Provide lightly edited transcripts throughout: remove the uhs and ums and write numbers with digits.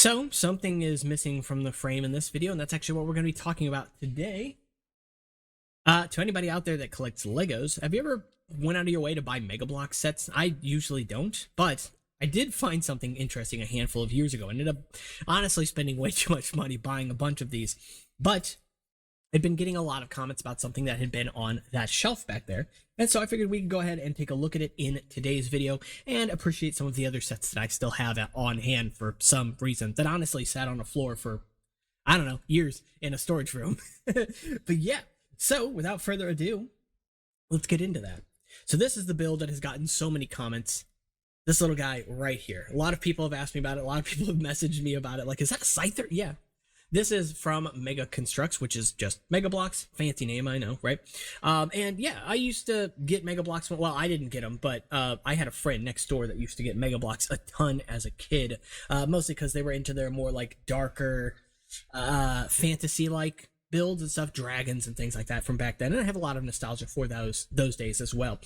So, something is missing from the frame in this video, and that's actually what we're going to be talking about today. To anybody out there that collects Legos, have you ever went out of your way to buy Mega Block sets? I usually don't, but I did find something interesting a handful of years ago. I ended up honestly spending way too much money buying a bunch of these, but I'd been getting a lot of comments about something that had been on that shelf back there. And so I figured we could go ahead and take a look at it in today's video and appreciate some of the other sets that I still have on hand for some reason that honestly sat on the floor for, I don't know, years in a storage room. But yeah, so without further ado, let's get into that. So this is the build that has gotten so many comments. This little guy right here. A lot of people have asked me about it. A lot of people have messaged me about it. Like, is that a Scyther? Yeah. This is from Mega Construx, which is just Mega Blocks. Fancy name, I know, right? And yeah, I used to get Mega Blocks. Well, I didn't get them, but I had a friend next door that used to get Mega Blocks a ton as a kid, mostly because they were into their more like darker, fantasy-like builds and stuff, dragons and things like that from back then. And I have a lot of nostalgia for those days as well.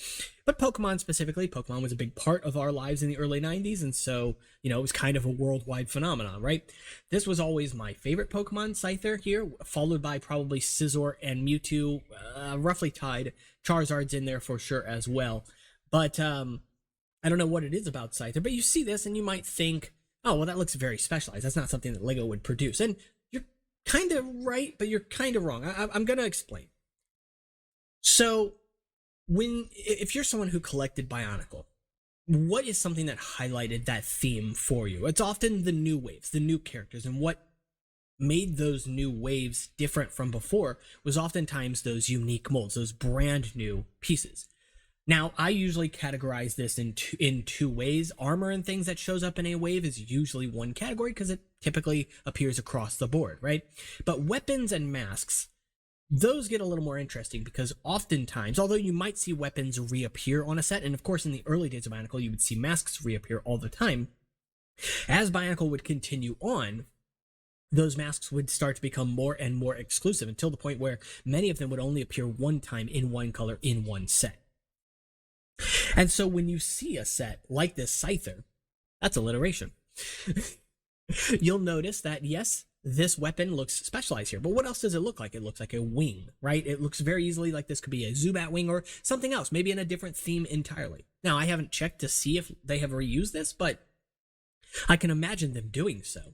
But Pokemon specifically, Pokemon was a big part of our lives in the early 90s, and so, you know, it was kind of a worldwide phenomenon, right? This was always my favorite Pokemon, Scyther here, followed by probably Scizor and Mewtwo, roughly tied. Charizard's in there for sure as well. But I don't know what it is about Scyther, but you see this and you might think, oh, well, that looks very specialized. That's not something that LEGO would produce. And you're kind of right, but you're kind of wrong. I'm going to explain. So, if you're someone who collected Bionicle, what is something that highlighted that theme for you? It's often the new waves, the new characters, and what made those new waves different from before was oftentimes those unique molds, those brand new pieces. Now, I usually categorize this in two ways. Armor and things that shows up in a wave is usually one category because it typically appears across the board, right? But weapons and masks, those get a little more interesting because oftentimes, although you might see weapons reappear on a set, and of course in the early days of Bionicle you would see masks reappear all the time, as Bionicle would continue on, those masks would start to become more and more exclusive until the point where many of them would only appear one time in one color in one set. And so when you see a set like this Scyther, that's alliteration. You'll notice that, yes, this weapon looks specialized here, but what else does it look like? It looks like a wing, right? It looks very easily like this could be a Zubat wing or something else, maybe in a different theme entirely. Now, I haven't checked to see if they have reused this, but I can imagine them doing so.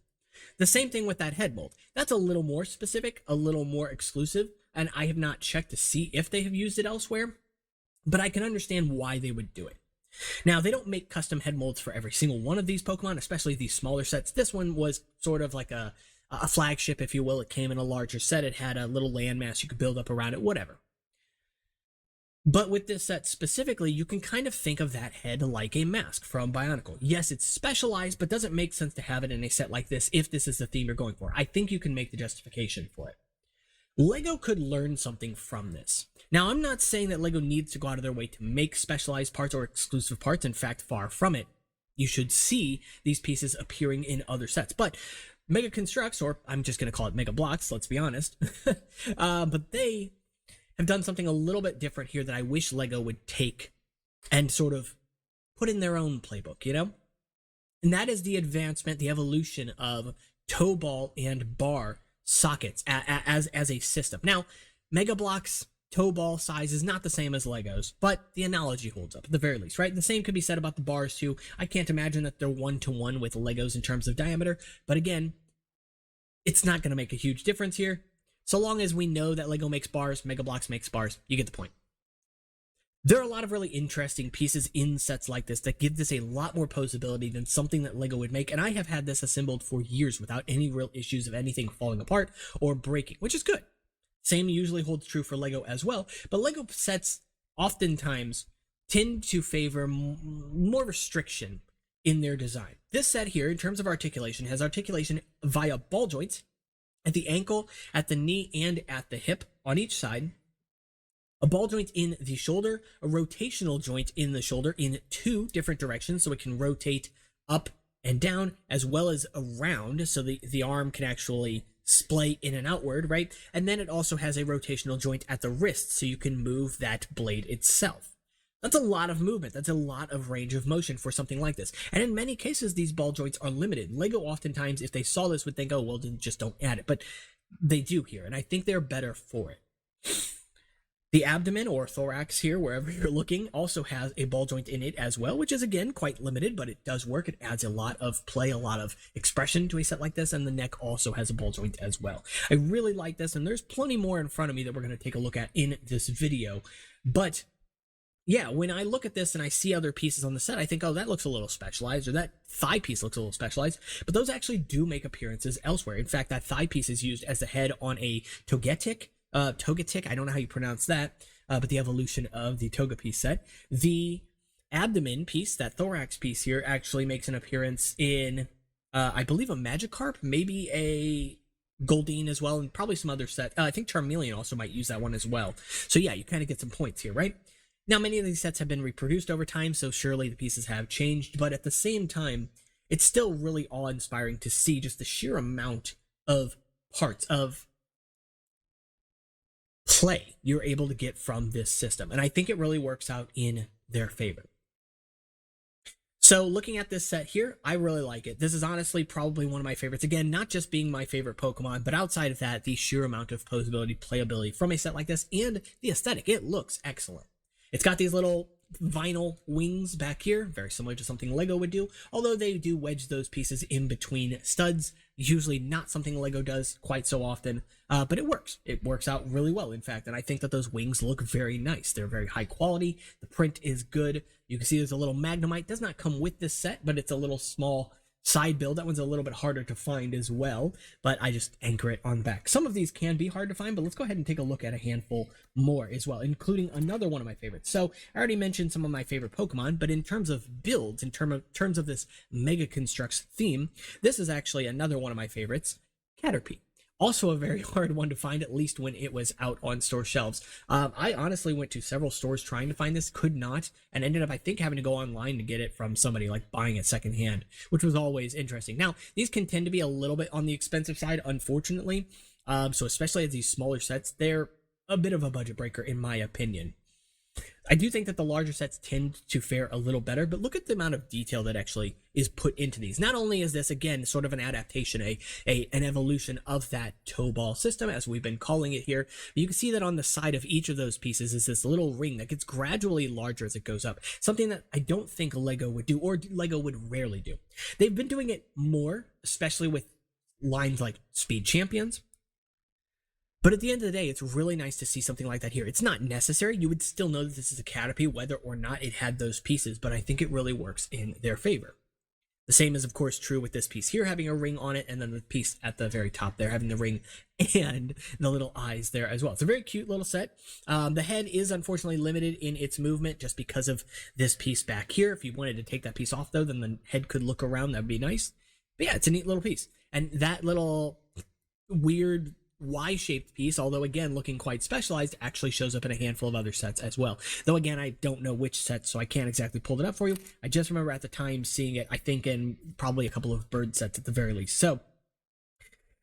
The same thing with that head mold. That's a little more specific, a little more exclusive, and I have not checked to see if they have used it elsewhere, but I can understand why they would do it. Now, they don't make custom head molds for every single one of these Pokemon, especially these smaller sets. This one was sort of like a flagship, if you will. It came in a larger set. It had a little landmass you could build up around it, whatever. But with this set specifically, you can kind of think of that head like a mask from Bionicle. Yes, it's specialized, but doesn't make sense to have it in a set like this if this is the theme you're going for. I think you can make the justification for it. LEGO could learn something from this. Now, I'm not saying that LEGO needs to go out of their way to make specialized parts or exclusive parts. In fact, far from it. You should see these pieces appearing in other sets. But Mega Construx, or I'm just going to call it Mega Blocks, let's be honest, but they have done something a little bit different here that I wish LEGO would take and sort of put in their own playbook, you know? And that is the advancement, the evolution of toe ball and bar sockets as a system. Now, Mega Bloks toe ball size is not the same as Legos, but the analogy holds up at the very least, right? The same could be said about the bars too. I can't imagine that they're one-to-one with Legos in terms of diameter, but again, it's not going to make a huge difference here. So long as we know that LEGO makes bars, Mega Bloks makes bars, you get the point. There are a lot of really interesting pieces in sets like this that give this a lot more posability than something that LEGO would make, and I have had this assembled for years without any real issues of anything falling apart or breaking, which is good. Same usually holds true for LEGO as well, but LEGO sets oftentimes tend to favor more restriction in their design. This set here, in terms of articulation, has articulation via ball joints at the ankle, at the knee, and at the hip on each side. A ball joint in the shoulder, a rotational joint in the shoulder in two different directions, so it can rotate up and down as well as around, so the arm can actually splay in and outward, right? And then it also has a rotational joint at the wrist, so you can move that blade itself. That's a lot of movement. That's a lot of range of motion for something like this. And in many cases, these ball joints are limited. Lego oftentimes, if they saw this, would think, oh, well, then just don't add it. But they do here, and I think they're better for it. The abdomen or thorax here, wherever you're looking, also has a ball joint in it as well, which is, again, quite limited, but it does work. It adds a lot of play, a lot of expression to a set like this, and the neck also has a ball joint as well. I really like this, and there's plenty more in front of me that we're going to take a look at in this video. But yeah, when I look at this and I see other pieces on the set, I think, oh, that looks a little specialized, or that thigh piece looks a little specialized, but those actually do make appearances elsewhere. In fact, that thigh piece is used as the head on a togetic, I don't know how you pronounce that, but the evolution of the toga piece set. The abdomen piece, that thorax piece here, actually makes an appearance in, I believe, a Magikarp, maybe a Goldeen as well, and probably some other set. I think Charmeleon also might use that one as well. So yeah, you kind of get some points here, right? Now, many of these sets have been reproduced over time, so surely the pieces have changed, but at the same time, it's still really awe-inspiring to see just the sheer amount of parts of play you're able to get from this system, and I think it really works out in their favor. So looking at this set here, I really like it. This is honestly probably one of my favorites. Again, not just being my favorite Pokemon, but outside of that, the sheer amount of posability, playability from a set like this, and the aesthetic. It looks excellent. It's got these little vinyl wings back here, very similar to something Lego would do, although they do wedge those pieces in between studs. Usually not something Lego does quite so often, but it works. It works out really well, in fact, and I think that those wings look very nice. They're very high quality. The print is good. You can see there's a little Magnemite. It does not come with this set, but it's a little small side build. That one's a little bit harder to find as well, but I just anchor it on the back. Some of these can be hard to find, but let's go ahead and take a look at a handful more as well, including another one of my favorites. So I already mentioned some of my favorite Pokemon, but in terms of builds, in terms of this Mega Construx theme, this is actually another one of my favorites, Caterpie. Also a very hard one to find, at least when it was out on store shelves. I honestly went to several stores trying to find this, could not, and ended up, I think, having to go online to get it from somebody, like buying it secondhand, which was always interesting. Now, these can tend to be a little bit on the expensive side, unfortunately. So especially as these smaller sets, they're a bit of a budget breaker, in my opinion. I do think that the larger sets tend to fare a little better, but look at the amount of detail that actually is put into these. Not only is this, again, sort of an adaptation, an evolution of that toe ball system, as we've been calling it here, but you can see that on the side of each of those pieces is this little ring that gets gradually larger as it goes up. Something that I don't think Lego would do, or Lego would rarely do. They've been doing it more, especially with lines like Speed Champions. But at the end of the day, it's really nice to see something like that here. It's not necessary. You would still know that this is a Caterpie, whether or not it had those pieces, but I think it really works in their favor. The same is, of course, true with this piece here having a ring on it, and then the piece at the very top there having the ring and the little eyes there as well. It's a very cute little set. The head is unfortunately limited in its movement just because of this piece back here. If you wanted to take that piece off, though, then the head could look around. That would be nice. But yeah, it's a neat little piece. And that little weird Y-shaped piece, although again looking quite specialized, actually shows up in a handful of other sets as well. Though again, I don't know which sets, so I can't exactly pull it up for you. I just remember at the time seeing it, I think in probably a couple of bird sets at the very least. So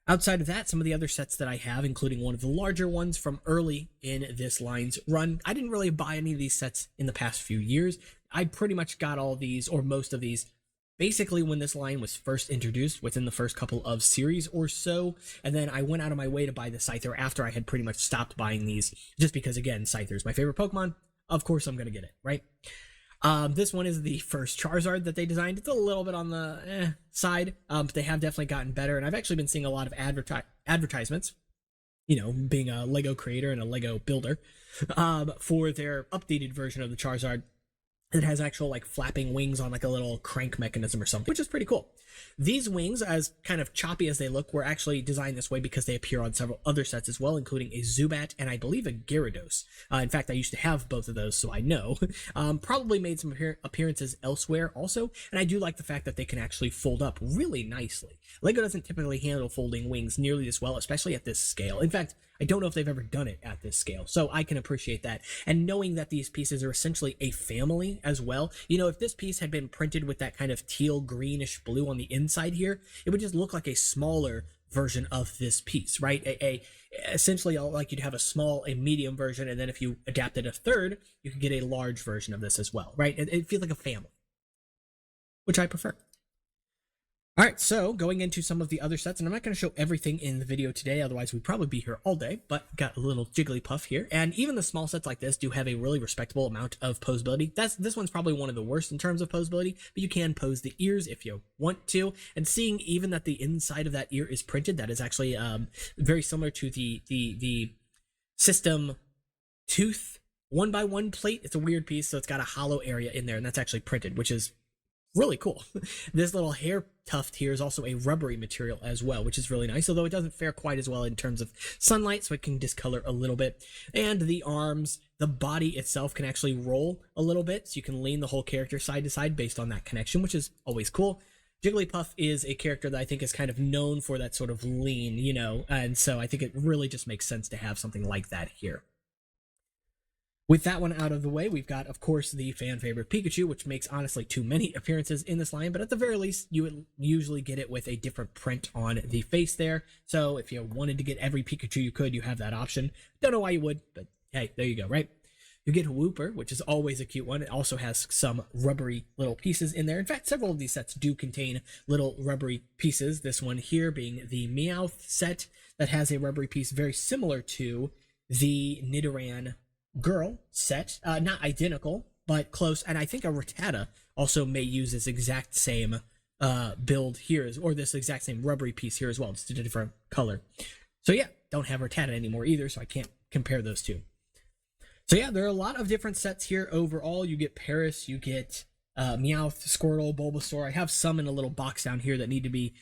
outside of that, some of the other sets that I have, including one of the larger ones from early in this line's run. I didn't really buy any of these sets in the past few years. I pretty much got all these, or most of these, basically when this line was first introduced, within the first couple of series or so, and then I went out of my way to buy the Scyther after I had pretty much stopped buying these, just because, again, Scyther is my favorite Pokemon. Of course I'm going to get it, right? This one is the first Charizard that they designed. It's a little bit on the side, but they have definitely gotten better, and I've actually been seeing a lot of advertisements, you know, being a Lego creator and a Lego builder, for their updated version of the Charizard. It has actual like flapping wings on like a little crank mechanism or something, which is pretty cool. These wings, as kind of choppy as they look, were actually designed this way because they appear on several other sets as well, including a Zubat and I believe a Gyarados. In fact, I used to have both of those, so I know. Probably made some appearances elsewhere also, and I do like the fact that they can actually fold up really nicely. Lego doesn't typically handle folding wings nearly this well, especially at this scale. In fact, I don't know if they've ever done it at this scale, so I can appreciate that. And knowing that these pieces are essentially a family as well, you know, if this piece had been printed with that kind of teal greenish blue on the inside here, it would just look like a smaller version of this piece, right? Essentially, like you'd have a small, a medium version, and then if you adapted a third, you could get a large version of this as well, right? It feels like a family, which I prefer. All right, so going into some of the other sets, and I'm not going to show everything in the video today, otherwise we'd probably be here all day, but got a little Jigglypuff here, and even the small sets like this do have a really respectable amount of posability. This one's probably one of the worst in terms of posability, but you can pose the ears if you want to, and seeing even that the inside of that ear is printed, that is actually very similar to the system tooth 1x1 plate. It's a weird piece, so it's got a hollow area in there, and that's actually printed, which is really cool. This little hair tuft here is also a rubbery material as well, which is really nice, although it doesn't fare quite as well in terms of sunlight, so it can discolor a little bit. And the arms, the body itself can actually roll a little bit, so you can lean the whole character side to side based on that connection, which is always cool. Jigglypuff is a character that I think is kind of known for that sort of lean, you know, and so I think it really just makes sense to have something like that here. With that one out of the way, we've got, of course, the fan favorite Pikachu, which makes honestly too many appearances in this line, but at the very least, you would usually get it with a different print on the face there. So if you wanted to get every Pikachu you could, you have that option. Don't know why you would, but hey, there you go, right? You get Wooper, which is always a cute one. It also has some rubbery little pieces in there. In fact, several of these sets do contain little rubbery pieces. This one here being the Meowth set that has a rubbery piece very similar to the Nidoran girl set, not identical but close, and I think a Rattata also may use this exact same build here, or this exact same rubbery piece here as well, just a different color. So yeah, don't have Rattata anymore either, so I can't compare those two. So yeah, there are a lot of different sets here overall. You get Paris, you get Meowth, Squirtle, Bulbasaur. I have some in a little box down here that need to be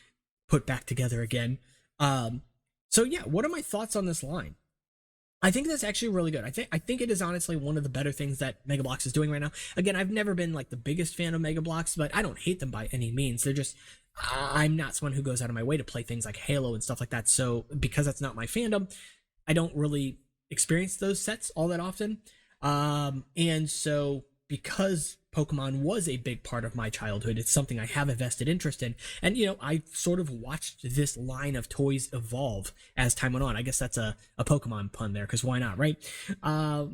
put back together again. So yeah, what are my thoughts on this line? I think that's actually really good. I think it is honestly one of the better things that Mega Bloks is doing right now. Again, I've never been like the biggest fan of Mega Bloks, but I don't hate them by any means. They're just, I'm not someone who goes out of my way to play things like Halo and stuff like that. So because that's not my fandom, I don't really experience those sets all that often. And so because Pokemon was a big part of my childhood, it's something I have a vested interest in. And, you know, I sort of watched this line of toys evolve as time went on. I guess that's a Pokemon pun there, because why not, right? But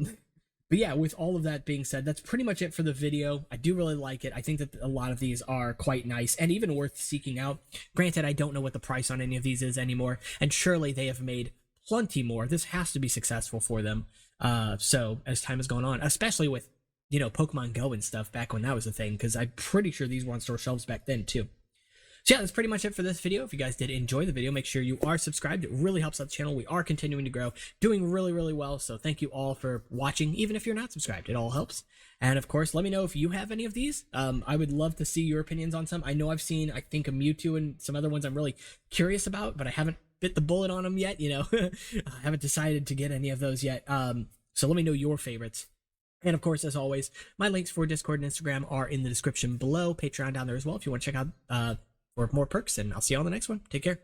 yeah, with all of that being said, that's pretty much it for the video. I do really like it. I think that a lot of these are quite nice and even worth seeking out. Granted, I don't know what the price on any of these is anymore, and surely they have made plenty more. This has to be successful for them. So as time has gone on, especially with, you know, Pokemon Go and stuff back when that was a thing, because I'm pretty sure these were on store shelves back then too. So yeah, that's pretty much it for this video. If you guys did enjoy the video, make sure you are subscribed. It really helps out the channel. We are continuing to grow, doing really, really well. So thank you all for watching, even if you're not subscribed. It all helps. And of course, let me know if you have any of these. I would love to see your opinions on some. I know I've seen, I think, a Mewtwo and some other ones I'm really curious about, but I haven't bit the bullet on them yet, you know. I haven't decided to get any of those yet. So let me know your favorites. And of course, as always, my links for Discord and Instagram are in the description below. Patreon down there as well if you want to check out for more perks. And I'll see you on the next one. Take care.